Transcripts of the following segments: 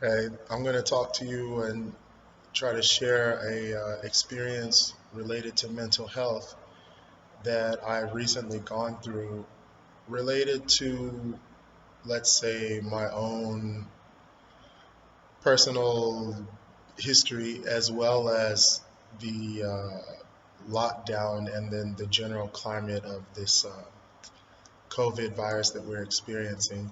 Hey, I'm going to talk to you and try to share a experience related to mental health that I've recently gone through related to, let's say, my own personal history as well as the lockdown and then the general climate of this COVID virus that we're experiencing.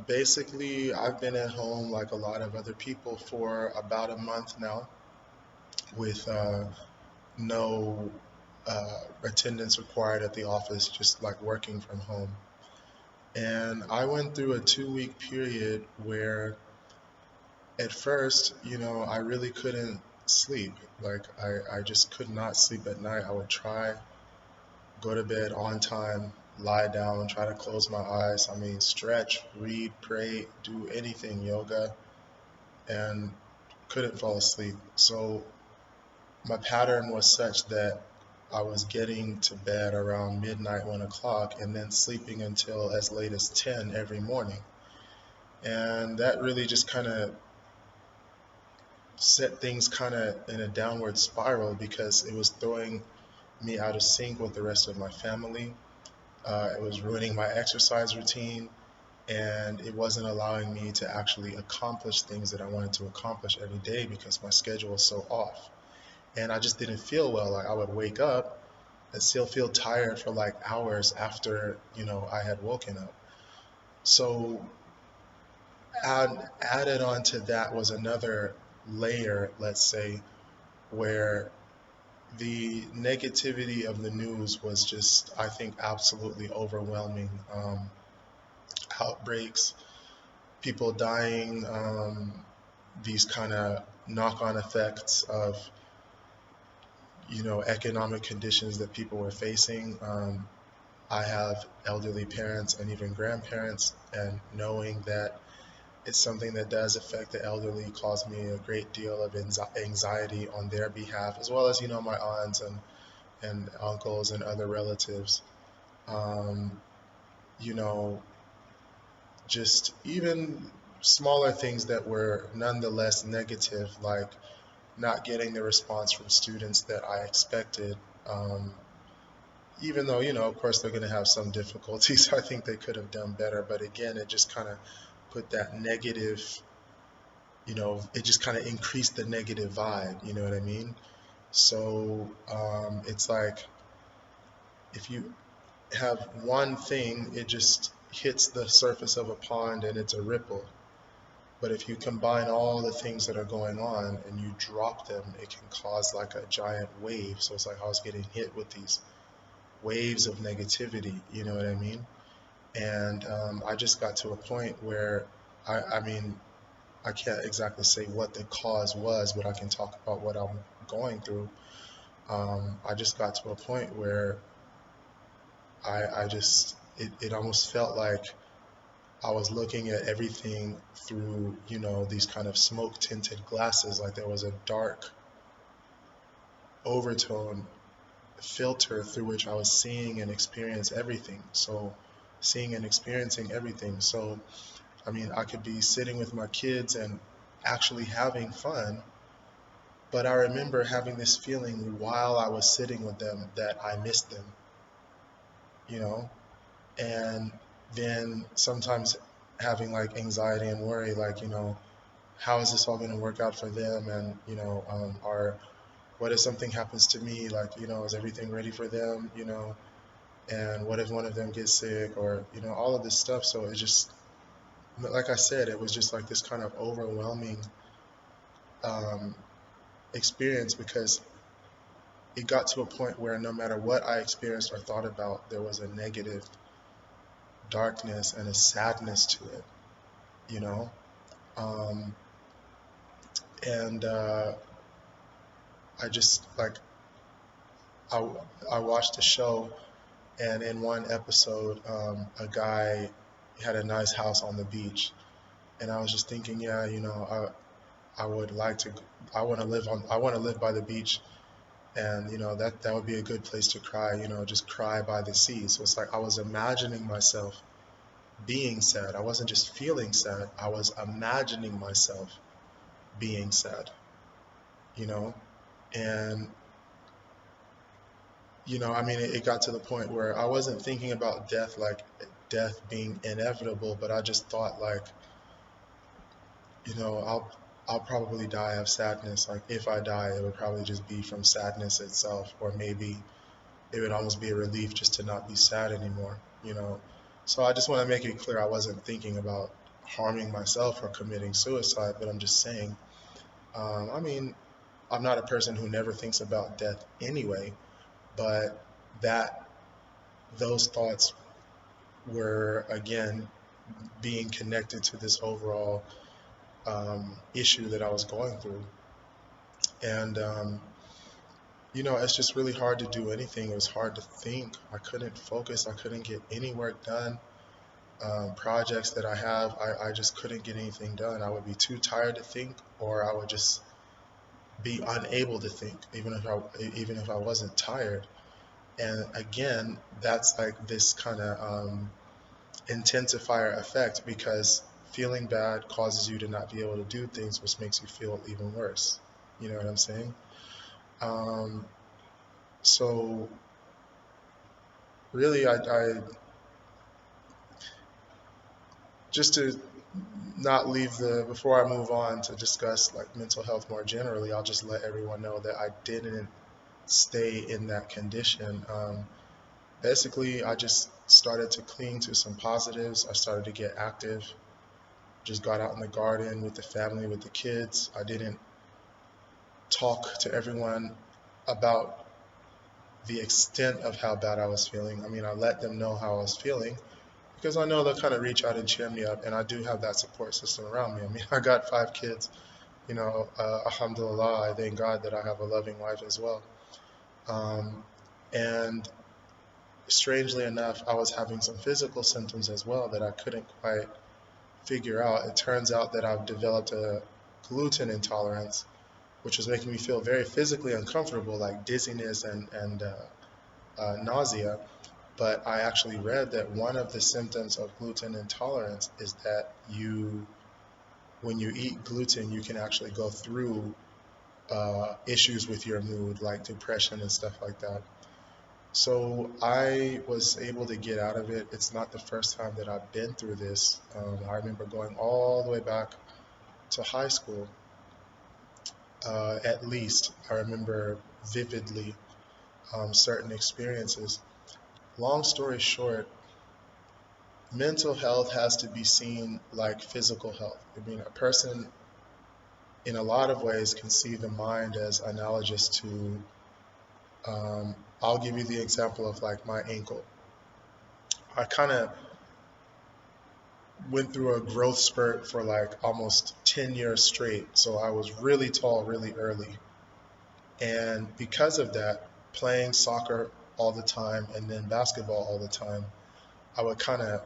Basically, I've been at home like a lot of other people for about a month now with no attendance required at the office, just like working from home. And I went through a 2 week period where at first, I really couldn't sleep. Like, I just could not sleep at night. I would try, go to bed on time, lie down, try to close my eyes. I mean, stretch, read, pray, do anything, yoga, and couldn't fall asleep. So my pattern was such that I was getting to bed around midnight, 1 o'clock, and then sleeping until as late as 10 every morning. And that really just kind of set things kind of in a downward spiral because it was throwing me out of sync with the rest of my family. It was ruining my exercise routine, and it wasn't allowing me to actually accomplish things that I wanted to accomplish every day because my schedule was so off. And I just didn't feel well. Like I would wake up and still feel tired for like hours after, I had woken up. So added on to that was another layer, let's say, where the negativity of the news was just, I think, absolutely overwhelming. Outbreaks, people dying, these kind of knock-on effects of, economic conditions that people were facing. I have elderly parents and even grandparents, and knowing that it's something that does affect the elderly caused me a great deal of anxiety on their behalf, as well as, my aunts and uncles and other relatives. Um, you know, just even smaller things that were nonetheless negative, like not getting the response from students that I expected. Um, Even though, of course, they're going to have some difficulties, I think they could have done better. But again, it just kind of put that negative, it just kind of increased the negative vibe, you know what I mean? So it's like if you have one thing, it just hits the surface of a pond and it's a ripple. But if you combine all the things that are going on and you drop them, it can cause like a giant wave. So it's like I was getting hit with these waves of negativity, you know what I mean? And I just got to a point where I mean, I can't exactly say what the cause was, but I can talk about what I'm going through. I just got to a point where it almost felt like I was looking at everything through, these kind of smoke tinted glasses, like there was a dark overtone filter through which I was seeing and experience everything. So seeing and experiencing everything. So I mean, I could be sitting with my kids and actually having fun, but I remember having this feeling while I was sitting with them that I missed them, you know? And then sometimes having like anxiety and worry, like, how is this all going to work out for them? And, or what if something happens to me? Like, is everything ready for them? And what if one of them gets sick or, all of this stuff. So it just, like I said, it was just like this kind of overwhelming um, experience because it got to a point where no matter what I experienced or thought about, there was a negative darkness and a sadness to it, you know? Um, and I just like, I, I watched a show, and in one episode, a guy had a nice house on the beach. And I was just thinking, yeah, I would like to, I want to live by the beach, and that would be a good place to cry, just cry by the sea. So it's like I was imagining myself being sad. I wasn't just feeling sad. I was imagining myself being sad, you know? And, I mean, it got to the point where I wasn't thinking about death like death being inevitable, but I just thought like, I'll probably die of sadness. Like if I die, it would probably just be from sadness itself, or maybe it would almost be a relief just to not be sad anymore, you know. So I just want to make it clear I wasn't thinking about harming myself or committing suicide, but I'm just saying, I mean, I'm not a person who never thinks about death anyway, but that those thoughts were again being connected to this overall issue that I was going through. And, it's just really hard to do anything. It was hard to think. I couldn't focus. I couldn't get any work done. Projects that I have, I just couldn't get anything done. I would be too tired to think, or I would just be unable to think, even if I wasn't tired. And again, that's like this kind of intensifier effect, because feeling bad causes you to not be able to do things, which makes you feel even worse. You know what I'm saying? Um, so really, I just to not leave before I move on to discuss like mental health more generally, I'll just let everyone know that I didn't stay in that condition. Basically, I just started to cling to some positives. I started to get active, just got out in the garden with the family, with the kids. I didn't talk to everyone about the extent of how bad I was feeling. I mean, I let them know how I was feeling because I know they'll kind of reach out and cheer me up, and I do have that support system around me. I mean, I got 5 kids, alhamdulillah, I thank God that I have a loving wife as well. And strangely enough, I was having some physical symptoms as well that I couldn't quite figure out. It turns out that I've developed a gluten intolerance, which was making me feel very physically uncomfortable, like dizziness and nausea. But I actually read that one of the symptoms of gluten intolerance is that when you eat gluten, you can actually go through issues with your mood, like depression and stuff like that. So I was able to get out of it. It's not the first time that I've been through this. I remember going all the way back to high school, at least. I remember vividly certain experiences. Long story short, mental health has to be seen like physical health. I mean, a person in a lot of ways can see the mind as analogous to, I'll give you the example of like my ankle. I kind of went through a growth spurt for like almost 10 years straight. So I was really tall really early. And because of that, playing soccer all the time and then basketball all the time, I would kind of,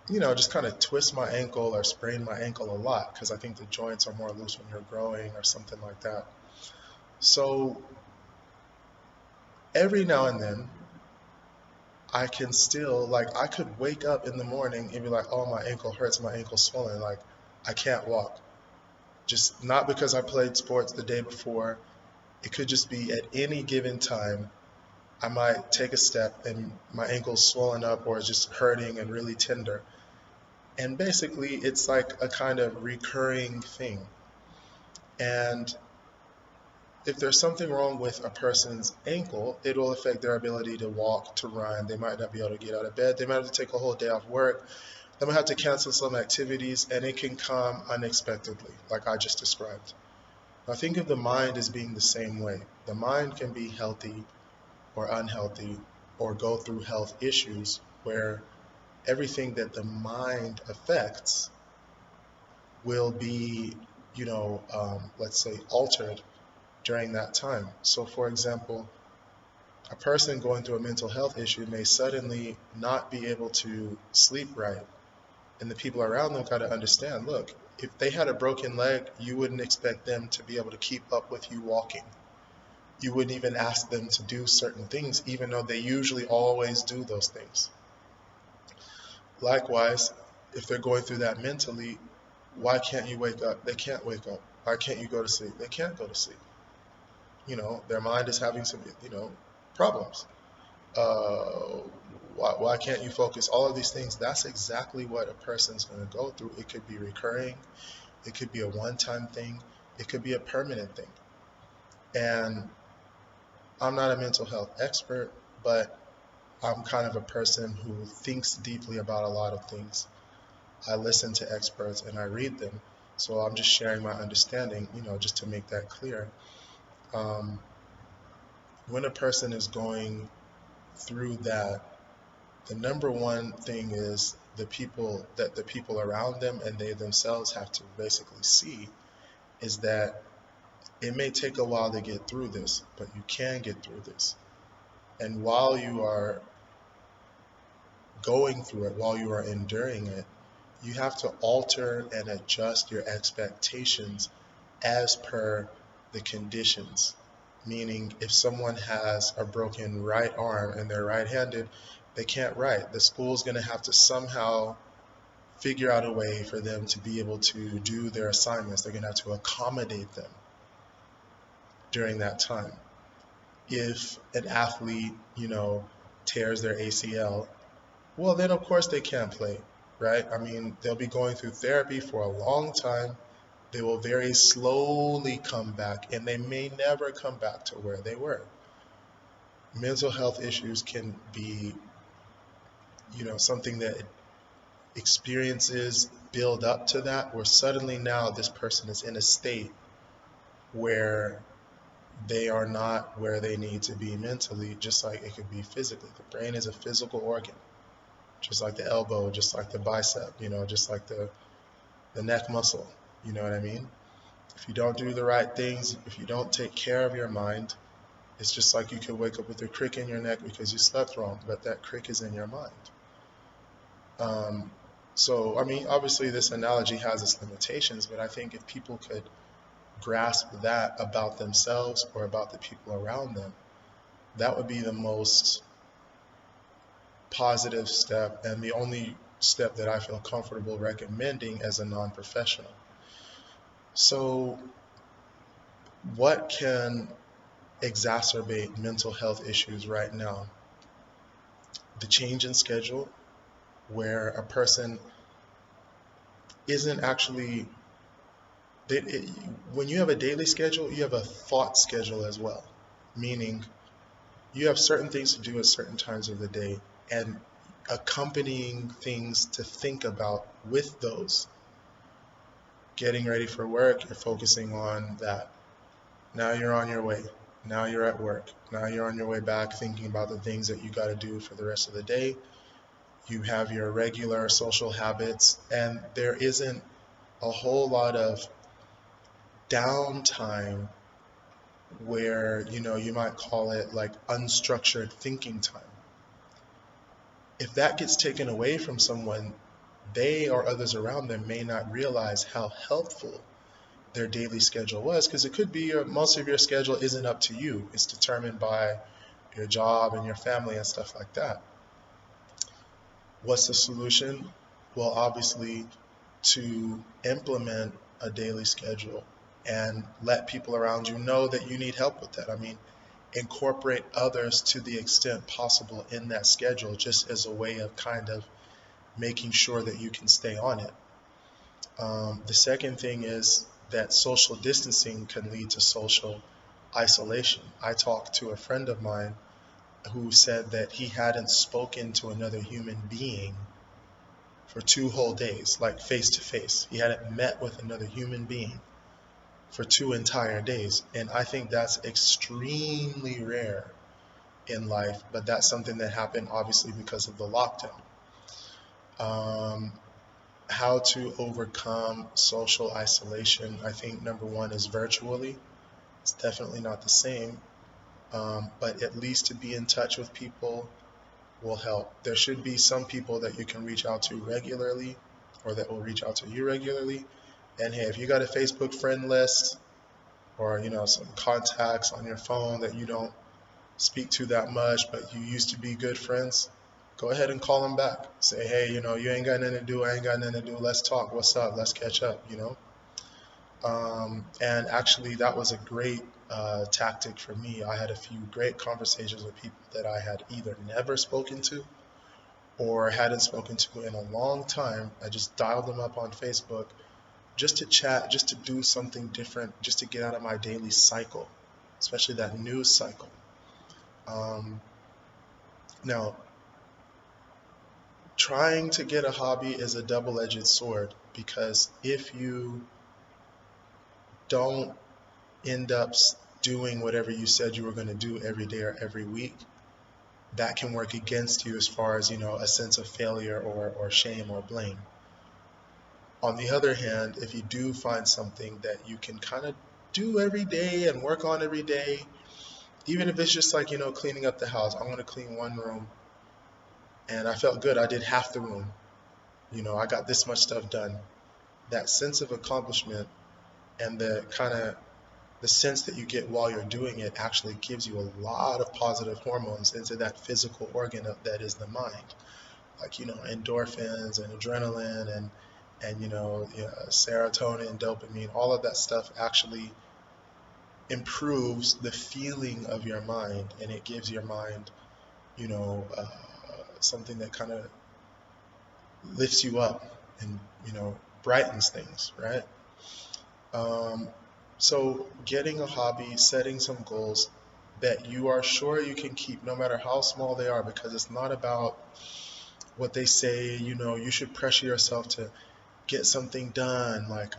just kind of twist my ankle or sprain my ankle a lot because I think the joints are more loose when you're growing or something like that. So every now and then, I can still, like, I could wake up in the morning and be like, oh, my ankle hurts, my ankle's swollen, like, I can't walk. Just not because I played sports the day before. It could just be at any given time, I might take a step and my ankle's swollen up or it's just hurting and really tender. And basically, it's like a kind of recurring thing. And if there's something wrong with a person's ankle, it will affect their ability to walk, to run. They might not be able to get out of bed. They might have to take a whole day off work. They might have to cancel some activities, and it can come unexpectedly, like I just described. Now, think of the mind as being the same way. The mind can be healthy or unhealthy or go through health issues where everything that the mind affects will be, let's say, altered during that time. So, for example, a person going through a mental health issue may suddenly not be able to sleep right. And the people around them got to understand, look, if they had a broken leg, you wouldn't expect them to be able to keep up with you walking. You wouldn't even ask them to do certain things, even though they usually always do those things. Likewise, if they're going through that mentally, why can't you wake up? They can't wake up. Why can't you go to sleep? They can't go to sleep. Their mind is having some, problems. Uh, why can't you focus? All of these things, that's exactly what a person's going to go through. It could be recurring, it could be a one time thing, it could be a permanent thing. And I'm not a mental health expert, but I'm kind of a person who thinks deeply about a lot of things. I listen to experts and I read them. So I'm just sharing my understanding, just to make that clear. Um, when a person is going through that, the number one thing is the people around them and they themselves have to basically see is that it may take a while to get through this, but you can get through this. And while you are going through it, while you are enduring it, you have to alter and adjust your expectations as per the conditions. Meaning, if someone has a broken right arm and they're right-handed, they can't write. The school's going to have to somehow figure out a way for them to be able to do their assignments. They're going to have to accommodate them during that time. If an athlete, tears their ACL, well, then of course they can't play, right? I mean, they'll be going through therapy for a long time. They will very slowly come back, and they may never come back to where they were. Mental health issues can be, something that experiences build up to that, where suddenly now this person is in a state where they are not where they need to be mentally, just like it could be physically. The brain is a physical organ, just like the elbow, just like the bicep, just like the neck muscle. You know what I mean? If you don't do the right things, if you don't take care of your mind, it's just like you could wake up with a crick in your neck because you slept wrong, but that crick is in your mind. So, I mean, obviously this analogy has its limitations, but I think if people could grasp that about themselves or about the people around them, that would be the most positive step and the only step that I feel comfortable recommending as a non-professional. So, what can exacerbate mental health issues right now? The change in schedule, where a person isn't actually, when you have a daily schedule, you have a thought schedule as well, meaning you have certain things to do at certain times of the day and accompanying things to think about with those. Getting ready for work, you're focusing on that. Now you're on your way. Now you're at work. Now you're on your way back thinking about the things that you got to do for the rest of the day. You have your regular social habits, and there isn't a whole lot of downtime where, you might call it like unstructured thinking time. If that gets taken away from someone, they or others around them may not realize how helpful their daily schedule was, because it could be most of your schedule isn't up to you. It's determined by your job and your family and stuff like that. What's the solution? Well, obviously, to implement a daily schedule and let people around you know that you need help with that. I mean, incorporate others to the extent possible in that schedule, just as a way of kind of making sure that you can stay on it. The second thing is that social distancing can lead to social isolation. I talked to a friend of mine who said that he hadn't spoken to another human being for 2 whole days, like face to face. He hadn't met with another human being for 2 entire days. And I think that's extremely rare in life, but that's something that happened obviously because of the lockdown. How to overcome social isolation, I think number one is virtually. It's definitely not the same, but at least to be in touch with people will help. There should be some people that you can reach out to regularly or that will reach out to you regularly. And hey, if you got a Facebook friend list or some contacts on your phone that you don't speak to that much but you used to be good friends, Go ahead and call them back. Say, hey, you ain't got nothing to do. I ain't got nothing to do. Let's talk. What's up? Let's catch up. And actually, that was a great tactic for me. I had a few great conversations with people that I had either never spoken to or hadn't spoken to in a long time. I just dialed them up on Facebook just to chat, just to do something different, just to get out of my daily cycle, especially that news cycle. Um, Now, trying to get a hobby is a double-edged sword because if you don't end up doing whatever you said you were going to do every day or every week, that can work against you as far as, a sense of failure or shame or blame. On the other hand, if you do find something that you can kind of do every day and work on every day, even if it's just like, cleaning up the house, I'm going to clean one room and I felt good. I did half the room. I got this much stuff done. That sense of accomplishment and the sense that you get while you're doing it actually gives you a lot of positive hormones into that physical organ that is the mind, like endorphins and adrenaline and serotonin, dopamine, all of that stuff actually improves the feeling of your mind, and it gives your mind you know uh, something that kind of lifts you up and brightens things, right? Um, so getting a hobby, setting some goals that you are sure you can keep, no matter how small they are, because it's not about what they say. You should pressure yourself to get something done, like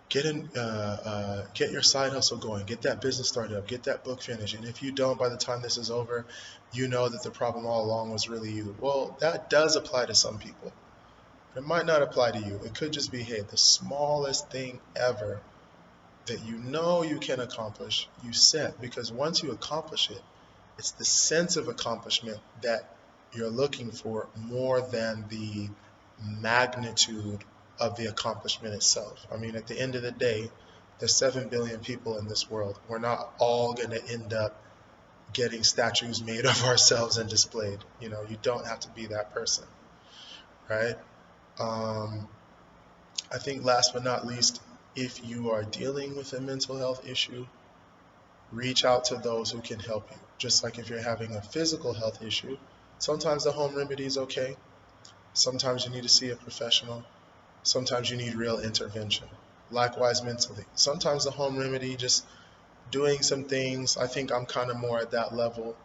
get your side hustle going, get that business started up, get that book finished. And if you don't, by the time this is over, you know that the problem all along was really you. Well, that does apply to some people. It might not apply to you. It could just be, hey, the smallest thing ever that you can accomplish, you set. Because once you accomplish it, it's the sense of accomplishment that you're looking for more than the magnitude of the accomplishment itself. I mean, at the end of the day, there's 7 billion people in this world. We're not all going to end up getting statues made of ourselves and displayed. You don't have to be that person, right? Um, I think last but not least, if you are dealing with a mental health issue, reach out to those who can help you. Just like if you're having a physical health issue, sometimes the home remedy is okay. Sometimes you need to see a professional. Sometimes you need real intervention. Likewise, mentally. Sometimes the home remedy, just doing some things. I think I'm kind of more at that level,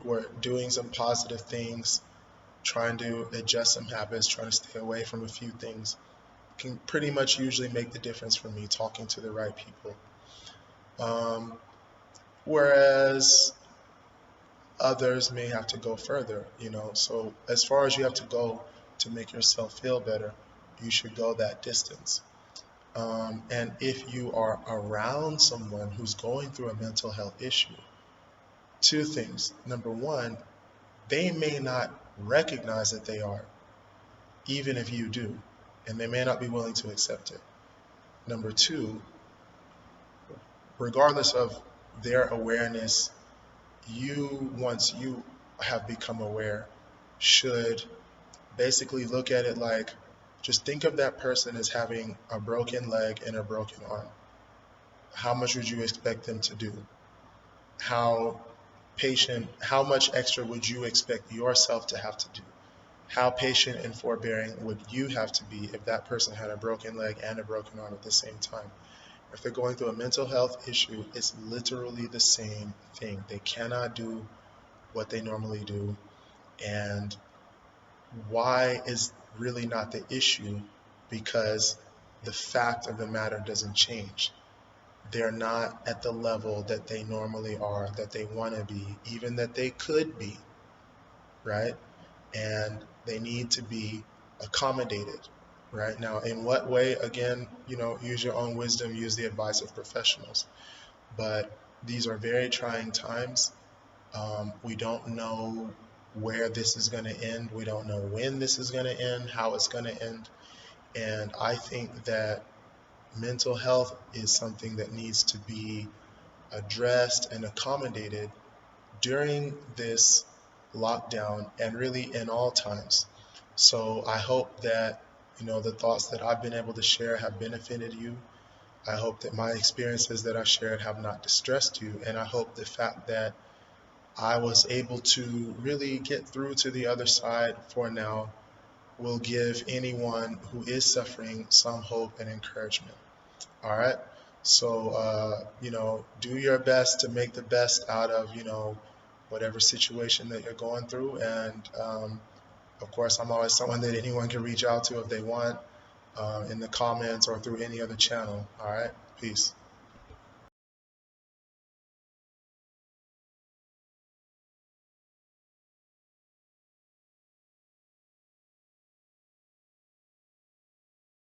where doing some positive things, trying to adjust some habits, trying to stay away from a few things can pretty much usually make the difference for me, talking to the right people. Um, Whereas others may have to go further. So as far as you have to go to make yourself feel better, you should go that distance. And if you are around someone who's going through a mental health issue, two things. Number one, they may not recognize that they are, even if you do, and they may not be willing to accept it. Number two, regardless of their awareness, once you have become aware, should basically look at it like, just think of that person as having a broken leg and a broken arm. How much would you expect them to do? How how much extra would you expect yourself to have to do? How patient and forbearing would you have to be if that person had a broken leg and a broken arm at the same time? If they're going through a mental health issue, it's literally the same thing. They cannot do what they normally do. And why is really not the issue, because the fact of the matter doesn't change. They're not at the level that they normally are, that they want to be, even that they could be, right? And they need to be accommodated, right? Now, in what way? Again, use your own wisdom, use the advice of professionals. But these are very trying times. We don't know where this is going to end. We don't know when this is going to end, how it's going to end. And I think that mental health is something that needs to be addressed and accommodated during this lockdown, and really in all times. So I hope that, the thoughts that I've been able to share have benefited you. I hope that my experiences that I shared have not distressed you. And I hope the fact that I was able to really get through to the other side for now will give anyone who is suffering some hope and encouragement. All right. So, do your best to make the best out of, whatever situation that you're going through. And of course, I'm always someone that anyone can reach out to if they want, in the comments or through any other channel. All right. Peace.